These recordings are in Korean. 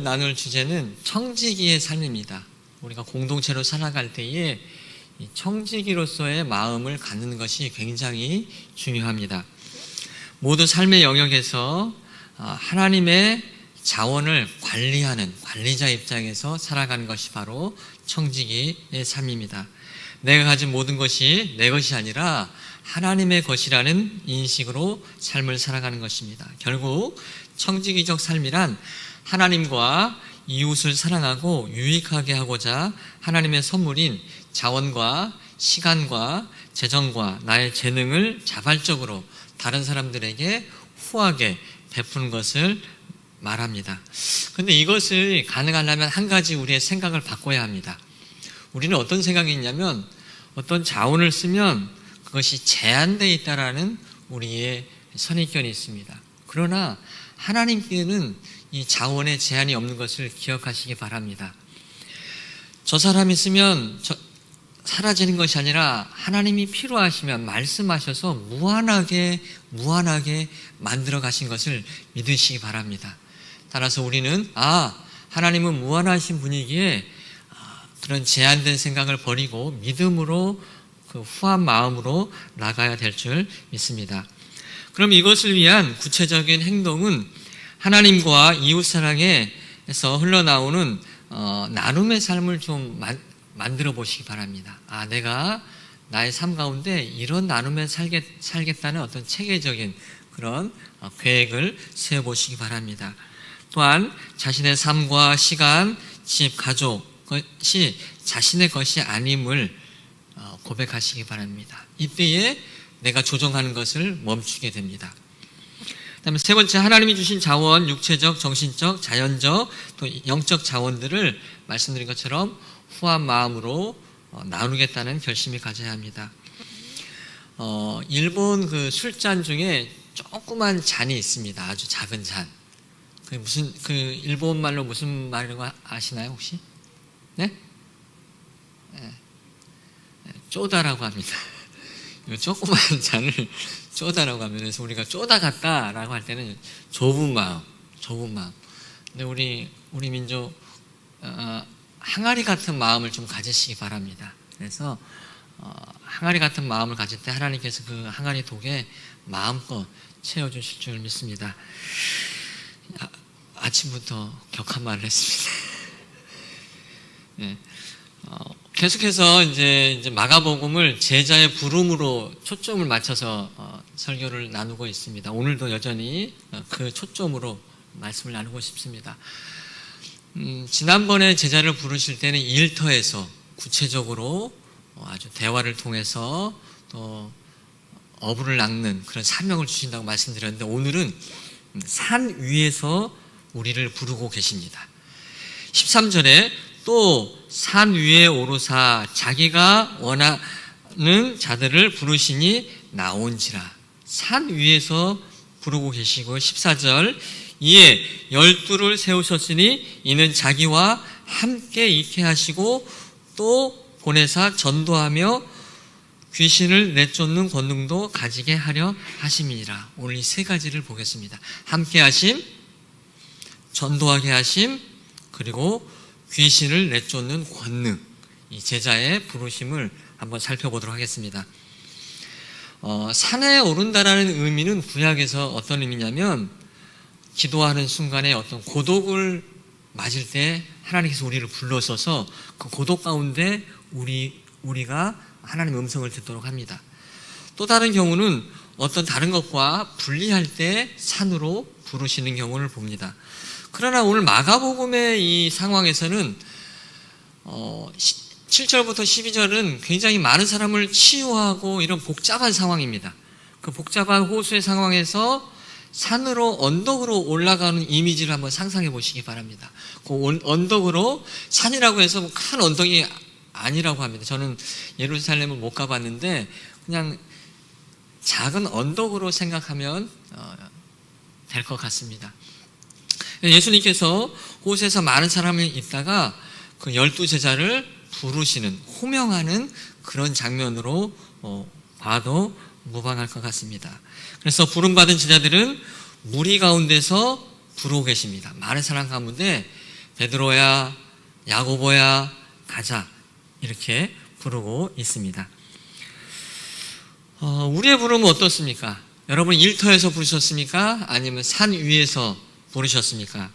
나눌 주제는 청지기의 삶입니다. 우리가 공동체로 살아갈 때에 이 청지기로서의 마음을 갖는 것이 굉장히 중요합니다. 모두 삶의 영역에서 하나님의 자원을 관리하는 관리자 입장에서 살아가는 것이 바로 청지기의 삶입니다. 내가 가진 모든 것이 내 것이 아니라 하나님의 것이라는 인식으로 삶을 살아가는 것입니다. 결국 청지기적 삶이란 하나님과 이웃을 사랑하고 유익하게 하고자 하나님의 선물인 자원과 시간과 재정과 나의 재능을 자발적으로 다른 사람들에게 후하게 베푸는 것을 말합니다. 그런데 이것을 가능하려면 한 가지 우리의 생각을 바꿔야 합니다. 우리는 어떤 생각이 있냐면 어떤 자원을 쓰면 그것이 제한되어 있다라는 우리의 선입견이 있습니다. 그러나 하나님께는 이 자원에 제한이 없는 것을 기억하시기 바랍니다. 저 사람이 쓰면 사라지는 것이 아니라 하나님이 필요하시면 말씀하셔서 무한하게 만들어 가신 것을 믿으시기 바랍니다. 따라서 우리는 하나님은 무한하신 분이기에 그런 제한된 생각을 버리고 믿음으로 그 후한 마음으로 나가야 될 줄 믿습니다. 그럼 이것을 위한 구체적인 행동은 하나님과 이웃사랑에서 흘러나오는 나눔의 삶을 좀 만들어 보시기 바랍니다. 내가 나의 삶 가운데 이런 나눔에 살겠다는 어떤 체계적인 그런 계획을 세워보시기 바랍니다. 또한 자신의 삶과 시간, 집, 가족이 자신의 것이 아님을 고백하시기 바랍니다. 이때에 내가 조정하는 것을 멈추게 됩니다. 그다음에 세 번째, 하나님이 주신 자원, 육체적, 정신적, 자연적, 또 영적 자원들을 말씀드린 것처럼 후한 마음으로 나누겠다는 결심이 가져야 합니다. 일본 그 술잔 중에 조그만 잔이 있습니다. 아주 작은 잔. 그 일본 말로 무슨 말이라고 아시나요, 혹시? 네? 쪼다라고 합니다. 조그만 잔을 쪼다라고 하면, 그래서 우리가 쪼다 같다라고 할 때는 좁은 마음. 근데 우리 민족 항아리 같은 마음을 좀 가지시기 바랍니다. 그래서 항아리 같은 마음을 가질 때 하나님께서 그 항아리 독에 마음껏 채워주실 줄 믿습니다. 아침부터 격한 말을 했습니다. 네. 계속해서 이제 마가복음을 제자의 부름으로 초점을 맞춰서 설교를 나누고 있습니다. 오늘도 여전히 그 초점으로 말씀을 나누고 싶습니다. 지난번에 제자를 부르실 때는 일터에서 구체적으로 아주 대화를 통해서 또 어부를 낚는 그런 사명을 주신다고 말씀드렸는데, 오늘은 산 위에서 우리를 부르고 계십니다. 13절에 또 산 위에 오르사 자기가 원하는 자들을 부르시니 나온지라. 산 위에서 부르고 계시고, 14절 이에 12를 세우셨으니 이는 자기와 함께 있게 하시고 또 보내사 전도하며 귀신을 내쫓는 권능도 가지게 하려 하심이니라. 오늘 이 세 가지를 보겠습니다. 함께 하심, 전도하게 하심, 그리고 귀신을 내쫓는 권능. 이 제자의 부르심을 한번 살펴보도록 하겠습니다. 산에 오른다라는 의미는 구약에서 어떤 의미냐면, 기도하는 순간에 어떤 고독을 맞을 때 하나님께서 우리를 불러서서 그 고독 가운데 우리가 하나님의 음성을 듣도록 합니다. 또 다른 경우는 어떤 다른 것과 분리할 때 산으로 부르시는 경우를 봅니다. 그러나 오늘 마가복음의 이 상황에서는 7절부터 12절은 굉장히 많은 사람을 치유하고 이런 복잡한 상황입니다. 그 복잡한 호수의 상황에서 산으로, 언덕으로 올라가는 이미지를 한번 상상해 보시기 바랍니다. 그 언덕으로, 산이라고 해서 큰 언덕이 아니라고 합니다. 저는 예루살렘을 못 가봤는데 그냥 작은 언덕으로 생각하면 될 것 같습니다. 예수님께서 호수에서 많은 사람이 있다가 그 12제자를 부르시는, 호명하는 그런 장면으로 봐도 무방할 것 같습니다. 그래서 부름받은 제자들은 무리 가운데서 부르고 계십니다. 많은 사람 가운데 베드로야, 야고보야, 가자, 이렇게 부르고 있습니다. 우리의 부름은 어떻습니까? 여러분 일터에서 부르셨습니까? 아니면 산 위에서 부르셨습니까?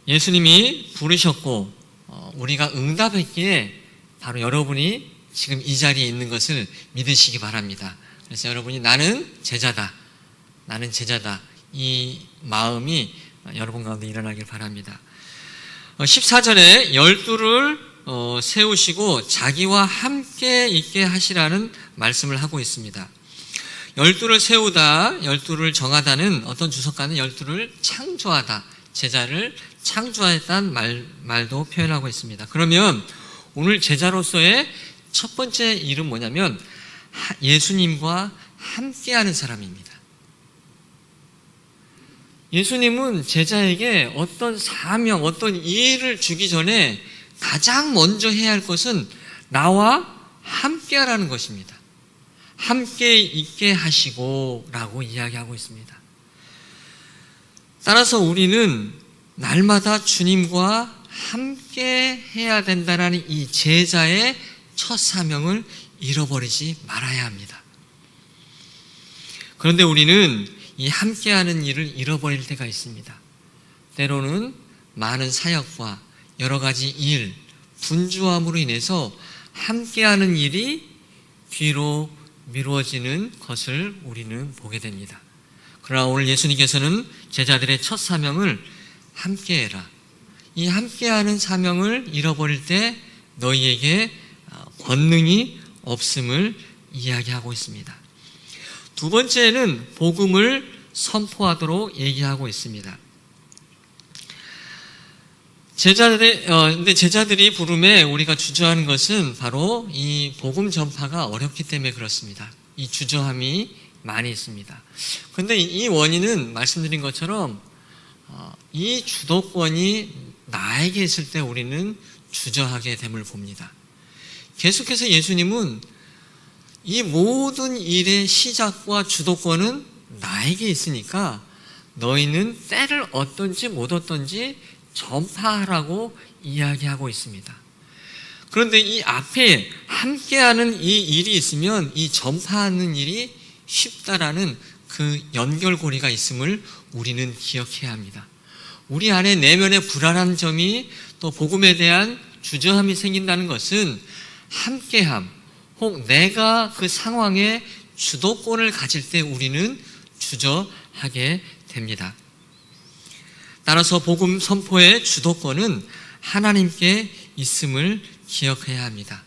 예수님이 부르셨고 우리가 응답했기에 바로 여러분이 지금 이 자리에 있는 것을 믿으시기 바랍니다. 그래서 여러분이 나는 제자다, 나는 제자다, 이 마음이 여러분 가운데 일어나길 바랍니다. 14절에 12를 세우시고 자기와 함께 있게 하시라는 말씀을 하고 있습니다. 12를 세우다, 12를 정하다는 어떤 주석가는 12를 창조하다, 제자를 창조했다는 말도 표현하고 있습니다. 그러면 오늘 제자로서의 첫 번째 일은 뭐냐면 예수님과 함께하는 사람입니다. 예수님은 제자에게 어떤 사명, 어떤 일을 주기 전에 가장 먼저 해야 할 것은 나와 함께하라는 것입니다. 함께 있게 하시고 라고 이야기하고 있습니다. 따라서 우리는 날마다 주님과 함께 해야 된다는 이 제자의 첫 사명을 잃어버리지 말아야 합니다. 그런데 우리는 이 함께하는 일을 잃어버릴 때가 있습니다. 때로는 많은 사역과 여러 가지 일, 분주함으로 인해서 함께하는 일이 뒤로 미루어지는 것을 우리는 보게 됩니다. 그러나 오늘 예수님께서는 제자들의 첫 사명을 함께해라, 이 함께하는 사명을 잃어버릴 때 너희에게 권능이 없음을 이야기하고 있습니다. 두 번째는 복음을 선포하도록 얘기하고 있습니다. 근데 제자들이 부름에 우리가 주저하는 것은 바로 이 복음 전파가 어렵기 때문에 그렇습니다. 이 주저함이 많이 있습니다. 그런데 이 원인은 말씀드린 것처럼 이 주도권이 나에게 있을 때 우리는 주저하게 됨을 봅니다. 계속해서 예수님은 이 모든 일의 시작과 주도권은 나에게 있으니까 너희는 때를 얻든지 못 얻든지 전파하라고 이야기하고 있습니다. 그런데 이 앞에 함께하는 이 일이 있으면 이 전파하는 일이 쉽다라는 그 연결고리가 있음을 우리는 기억해야 합니다. 우리 안에 내면의 불안한 점이 또 복음에 대한 주저함이 생긴다는 것은 함께함, 혹 내가 그 상황에 주도권을 가질 때 우리는 주저하게 됩니다. 따라서 복음 선포의 주도권은 하나님께 있음을 기억해야 합니다.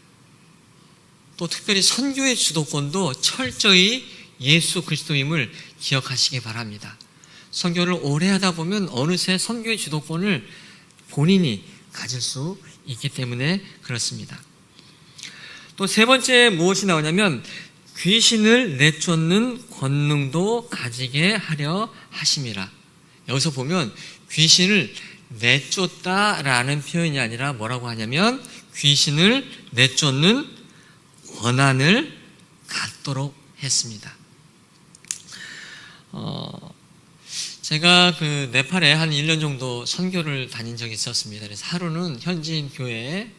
또 특별히 선교의 주도권도 철저히 예수 그리스도임을 기억하시기 바랍니다. 선교를 오래 하다 보면 어느새 선교의 주도권을 본인이 가질 수 있기 때문에 그렇습니다. 또 세 번째 무엇이 나오냐면 귀신을 내쫓는 권능도 가지게 하려 하심이라. 여기서 보면 귀신을 내쫓다라는 표현이 아니라 뭐라고 하냐면 귀신을 내쫓는 권한을 갖도록 했습니다. 제가 그 네팔에 한 1년 정도 선교를 다닌 적이 있었습니다. 그래서 하루는 현지인 교회에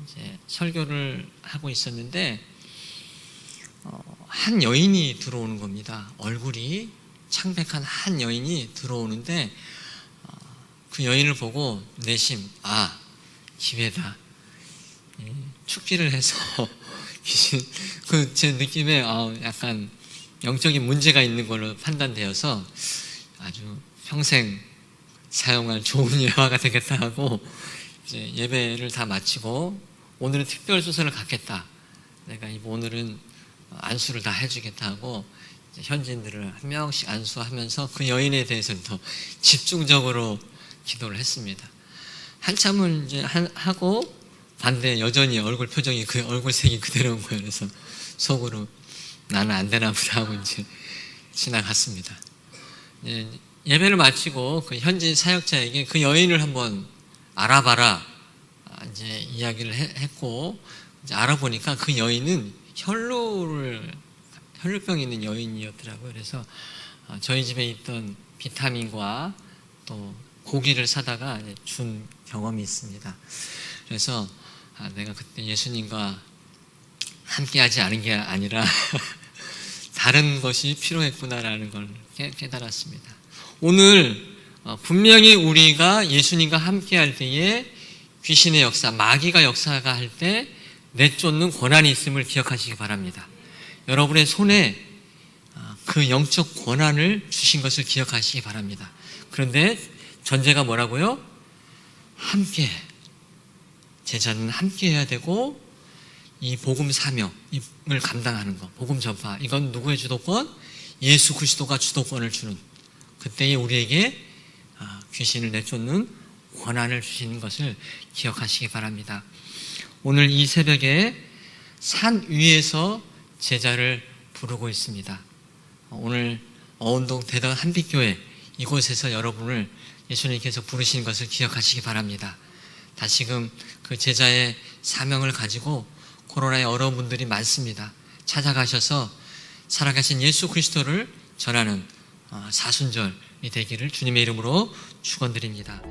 이제 설교를 하고 있었는데 한 여인이 들어오는 겁니다. 얼굴이 창백한 한 여인이 들어오는데 그 여인을 보고 내심 기회다. 축기를 해서 귀신 제 느낌에 약간 영적인 문제가 있는 걸로 판단되어서 아주 평생 사용할 좋은 예화가 되겠다 하고 이제 예배를 다 마치고 오늘은 특별 수선을 갖겠다. 내가 오늘은 안수를 다 해주겠다 하고 현지인들을 한 명씩 안수하면서 그 여인에 대해서는 더 집중적으로 기도를 했습니다. 한참을 이제 하고 반대 여전히 얼굴 표정이 그 얼굴색이 그대로인 거예요. 그래서 속으로 나는 안 되나 보다 하고 이제 지나갔습니다. 예배를 마치고 그 현지 사역자에게 그 여인을 한번 알아봐라 이제 이야기를 했고 이제 알아보니까 그 여인은 혈루병이 있는 여인이었더라고요. 그래서 저희 집에 있던 비타민과 또 고기를 사다가 준 경험이 있습니다. 그래서 내가 그때 예수님과 함께하지 않은 게 아니라 다른 것이 필요했구나라는 걸 깨달았습니다. 오늘 분명히 우리가 예수님과 함께할 때에 귀신의 역사, 마귀가 역사가 할 때 내쫓는 권한이 있음을 기억하시기 바랍니다. 여러분의 손에 그 영적 권한을 주신 것을 기억하시기 바랍니다. 그런데 전제가 뭐라고요? 함께, 제자는 함께 해야 되고 이 복음 사명을 감당하는 것, 복음 전파, 이건 누구의 주도권? 예수 그리스도가 주도권을 주는, 그때에 우리에게 귀신을 내쫓는 권한을 주시는 것을 기억하시기 바랍니다. 오늘 이 새벽에 산 위에서 제자를 부르고 있습니다. 오늘 어운동 대덕 한빛교회 이곳에서 여러분을 예수님께서 부르신 것을 기억하시기 바랍니다. 다시금 그 제자의 사명을 가지고 코로나의 어려운 분들이 많습니다. 찾아가셔서 살아가신 예수 그리스도를 전하는 사순절이 되기를 주님의 이름으로 축원드립니다.